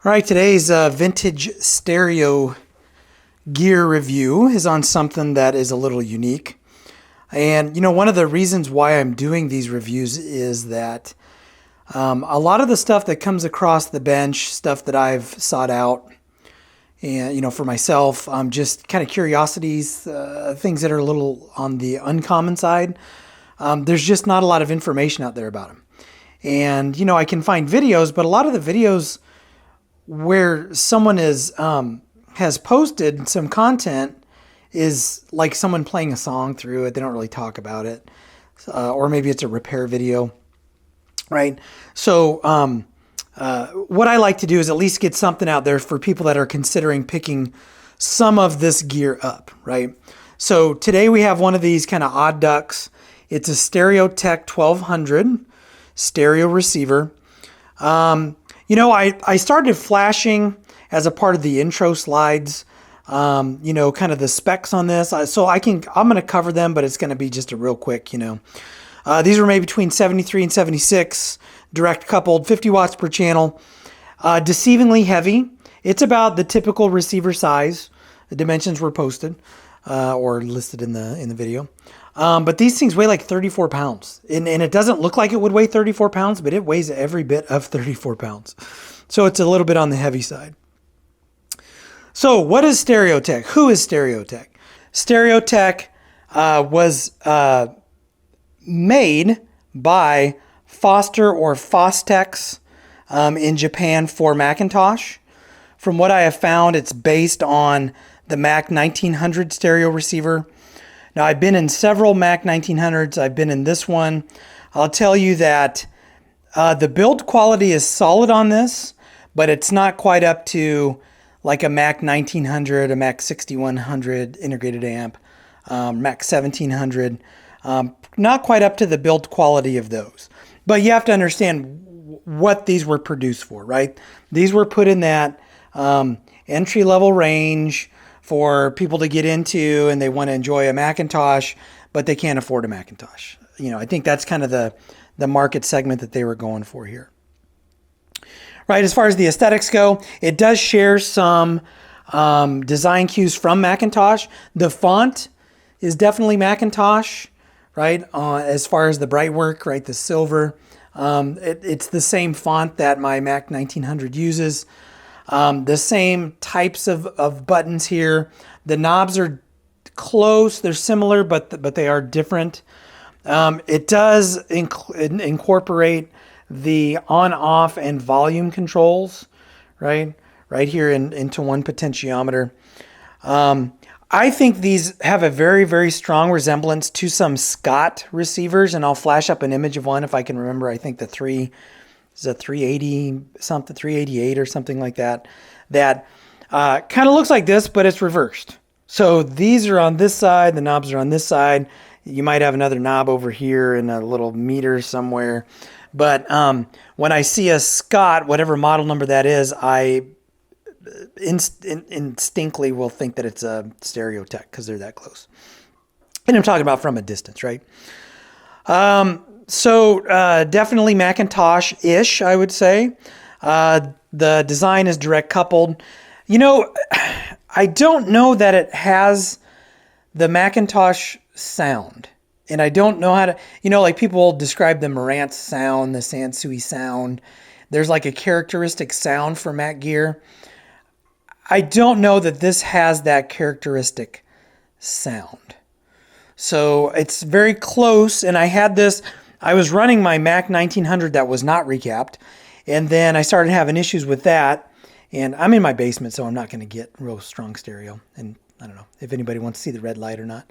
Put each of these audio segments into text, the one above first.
All right, today's vintage stereo gear review is on something that is a little unique. And, one of the reasons why I'm doing these reviews is that a lot of the stuff that comes across the bench, stuff that I've sought out, and, for myself, just kind of curiosities, things that are a little on the uncommon side. There's just not a lot of information out there about them. And, I can find videos, but a lot of the videos where someone has posted some content is like someone playing a song through it. They don't really talk about it, or maybe it's a repair video, right? So what I like to do is at least get something out there for people that are considering picking some of this gear up, right? So today we have one of these kind of odd ducks. It's a Stereotech 1200 stereo receiver. I started flashing as a part of the intro slides, kind of the specs on this. I'm going to cover them, but it's going to be just a real quick, These were made between 73 and 76, direct coupled, 50 watts per channel, deceivingly heavy. It's about the typical receiver size. The dimensions were posted, or listed in the video. But these things weigh like 34 pounds. And it doesn't look like it would weigh 34 pounds, but it weighs every bit of 34 pounds. So it's a little bit on the heavy side. So what is Stereotech? Who is Stereotech? Stereotech was made by Foster or Fostex in Japan for McIntosh. From what I have found, it's based on the Mac 1900 stereo receiver. Now, I've been in several Mac 1900s. I've been in this one. I'll tell you that the build quality is solid on this, but it's not quite up to like a Mac 1900, a Mac 6100 integrated amp, Mac 1700. Not quite up to the build quality of those. But you have to understand what these were produced for, right? These were put in that entry-level range for people to get into, and they want to enjoy a McIntosh, but they can't afford a McIntosh. I think that's kind of the market segment that they were going for here. Right, as far as the aesthetics go, it does share some design cues from McIntosh. The font is definitely McIntosh, right? As far as the bright work, right, the silver. It's the same font that my Mac 1900 uses. The same types of buttons here. The knobs are close. They're similar, but they are different. It does incorporate the on-off and volume controls, right here into one potentiometer. I think these have a very, very strong resemblance to some Scott receivers, and I'll flash up an image of one if I can remember. I think the 380 something, 388 or something like that. That kind of looks like this, but it's reversed. So these are on this side, the knobs are on this side. You might have another knob over here and a little meter somewhere. But when I see a Scott, whatever model number that is, I instinctively will think that it's a Stereotech because they're that close. And I'm talking about from a distance, right? So definitely Macintosh-ish, I would say. The design is direct coupled. I don't know that it has the Macintosh sound. And I don't know how to, like people describe the Marantz sound, the Sansui sound. There's like a characteristic sound for Mac gear. I don't know that this has that characteristic sound. So it's very close. And I was running my Mac 1900 that was not recapped. And then I started having issues with that. And I'm in my basement, so I'm not going to get real strong stereo. And I don't know if anybody wants to see the red light or not.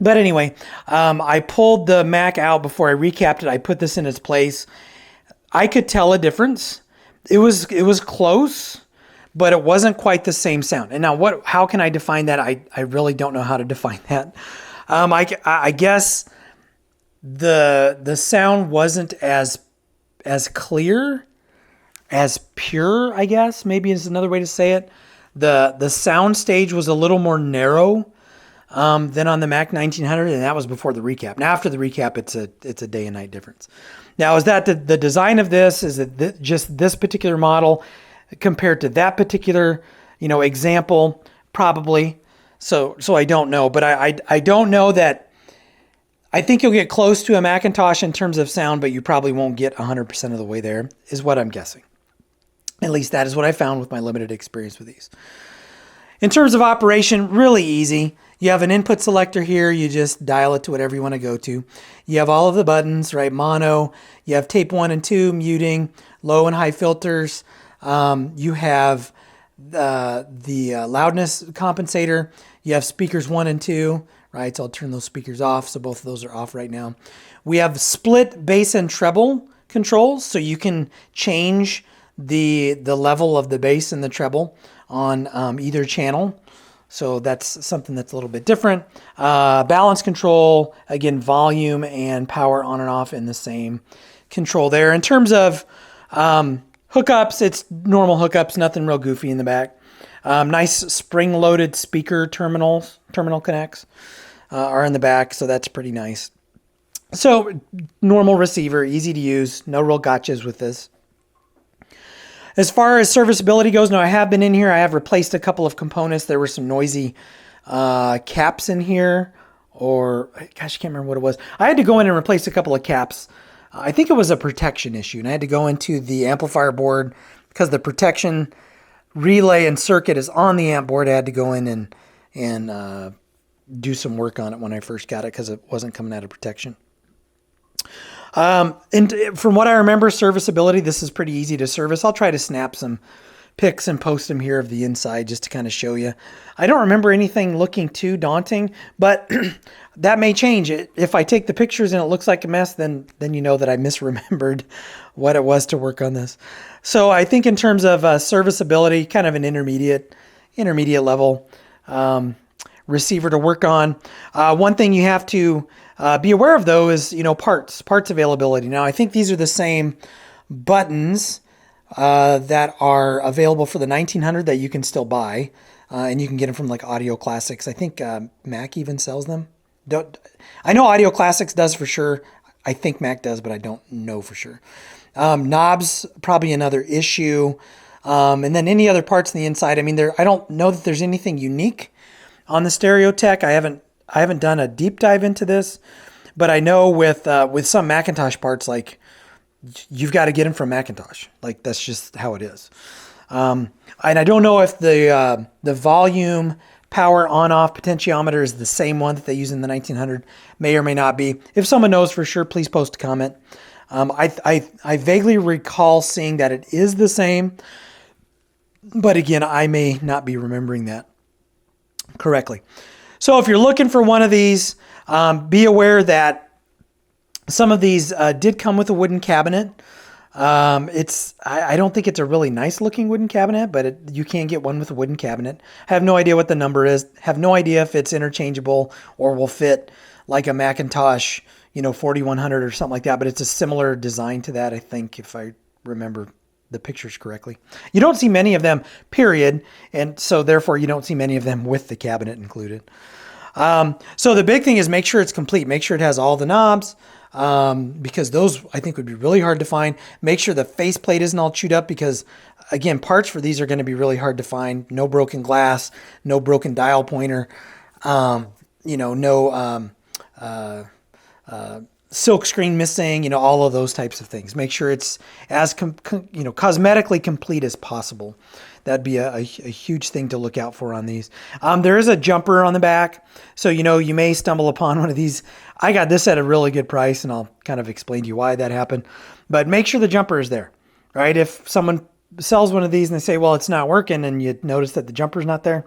But anyway, I pulled the Mac out before I recapped it. I put this in its place. I could tell a difference. It was close, but it wasn't quite the same sound. And now how can I define that? I really don't know how to define that. I guess the sound wasn't as clear, as pure, I guess, maybe is another way to say it. The sound stage was a little more narrow. than on the Mac 1900, and that was before the recap. Now after the recap, it's a day and night difference. Now is that the design of this? Is it just this particular model compared to that particular example? Probably. So I don't know, but I don't know that. I think you'll get close to a McIntosh in terms of sound, but you probably won't get 100% of the way there, is what I'm guessing. At least that is what I found with my limited experience with these. In terms of operation, really easy. You have an input selector here. You just dial it to whatever you want to go to. You have all of the buttons, right? Mono. You have tape 1 and 2, muting, low and high filters. You have the loudness compensator. You have speakers 1 and 2, right? So I'll turn those speakers off. So both of those are off right now. We have split bass and treble controls. So you can change the level of the bass and the treble on either channel. So that's something that's a little bit different. Balance control, again, volume and power on and off in the same control there. In terms of hookups, it's normal hookups, nothing real goofy in the back. Nice spring-loaded speaker terminal connects are in the back, so that's pretty nice. So normal receiver, easy to use, no real gotchas with this. As far as serviceability goes, now I have been in here. I have replaced a couple of components. There were some noisy caps in here, or gosh, I can't remember what it was. I had to go in and replace a couple of caps. I think it was a protection issue, and I had to go into the amplifier board because the protection relay and circuit is on the amp board. I had to go in and do some work on it when I first got it because it wasn't coming out of protection. And from what I remember, serviceability, this is pretty easy to service. I'll try to snap some pics and post them here of the inside just to kind of show you. I don't remember anything looking too daunting, but that may change. If I take the pictures and it looks like a mess, then you know that I misremembered what it was to work on this. So I think in terms of serviceability, kind of an intermediate level receiver to work on. One thing you have to be aware of, though, is parts availability. Now, I think these are the same buttons that are available for the 1900 that you can still buy, and you can get them from like Audio Classics. I think Mac even sells them. I know Audio Classics does for sure. I think Mac does, but I don't know for sure. Knobs, probably another issue. And then any other parts on the inside. I mean, I don't know that there's anything unique on the Stereotech. I haven't done a deep dive into this, but I know with some McIntosh parts, like you've got to get them from McIntosh. Like that's just how it is. And I don't know if the volume, power on-off potentiometer is the same one that they use in the 1900. May or may not be. If someone knows for sure, please post a comment. I vaguely recall seeing that it is the same, but again, I may not be remembering that correctly. So if you're looking for one of these, be aware that some of these did come with a wooden cabinet. I don't think it's a really nice looking wooden cabinet, but you can get one with a wooden cabinet. I have no idea what the number is. Have no idea if it's interchangeable or will fit like a McIntosh, 4100 or something like that, but it's a similar design to that, I think, if I remember the pictures correctly. You don't see many of them, period, and so therefore you don't see many of them with the cabinet included. So the big thing is make sure it's complete. Make sure it has all the knobs, because those I think would be really hard to find. Make sure the faceplate isn't all chewed up because, again, parts for these are going to be really hard to find. No broken glass, no broken dial pointer, no silk screen missing, all of those types of things. Make sure it's as cosmetically complete as possible. That'd be a huge thing to look out for on these. There is a jumper on the back, so you may stumble upon one of these. I got this at a really good price, and I'll kind of explain to you why that happened. But make sure the jumper is there, right? If someone sells one of these and they say, well, it's not working, and you notice that the jumper's not there,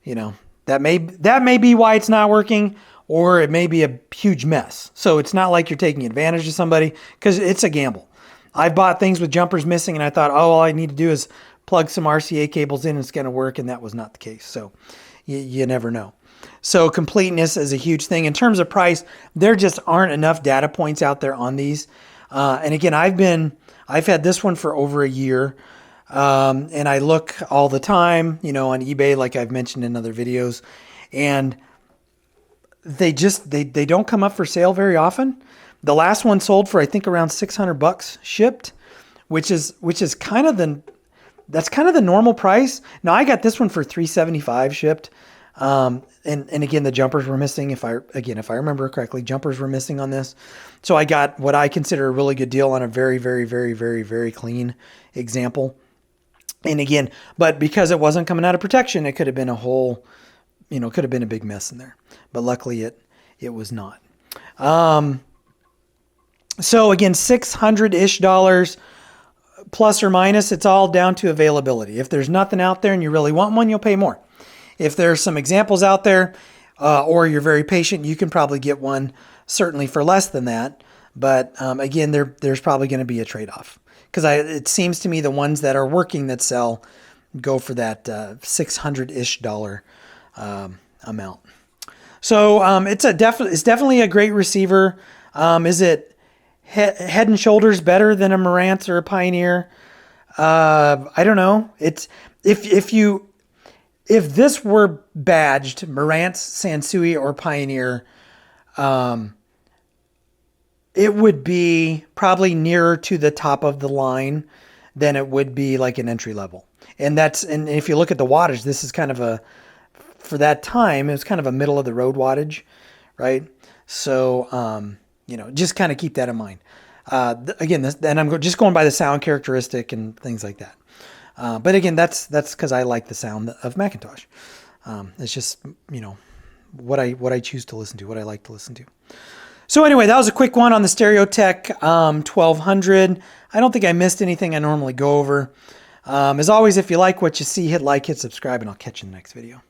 that may be why it's not working, or it may be a huge mess. So it's not like you're taking advantage of somebody, because it's a gamble. I've bought things with jumpers missing, and I thought, all I need to do is plug some RCA cables in and it's going to work, and that was not the case. So you never know. So completeness is a huge thing. In terms of price, there just aren't enough data points out there on these. And again, I've had this one for over a year, and I look all the time, on eBay, like I've mentioned in other videos, and they don't come up for sale very often. The last one sold for I think around $600 shipped, which is kind of the normal price. Now I got this one for $375 shipped. And again, the jumpers were missing. If I remember correctly, jumpers were missing on this. So I got what I consider a really good deal on a very, very, very, very, very clean example. And again, but because it wasn't coming out of protection, it could have been could have been a big mess in there. But luckily it was not. So again, $600-ish plus or minus. It's all down to availability. If there's nothing out there and you really want one, you'll pay more. If there's some examples out there, or you're very patient, you can probably get one certainly for less than that. But again, there's probably going to be a trade-off, because it seems to me the ones that are working that sell go for that $600-ish amount. So it's definitely a great receiver. Is it head and shoulders better than a Marantz or a Pioneer? I don't know. It's if this were badged Marantz, Sansui, or Pioneer, it would be probably nearer to the top of the line than it would be like an entry level. And if you look at the wattage, this is kind of for that time, it was kind of a middle of the road wattage, right? So, just kind of keep that in mind. Again, and I'm just going by the sound characteristic and things like that. But again, that's because I like the sound of McIntosh. It's just, what I choose to listen to, what I like to listen to. So anyway, that was a quick one on the Stereotech 1200. I don't think I missed anything I normally go over. As always, if you like what you see, hit like, hit subscribe, and I'll catch you in the next video.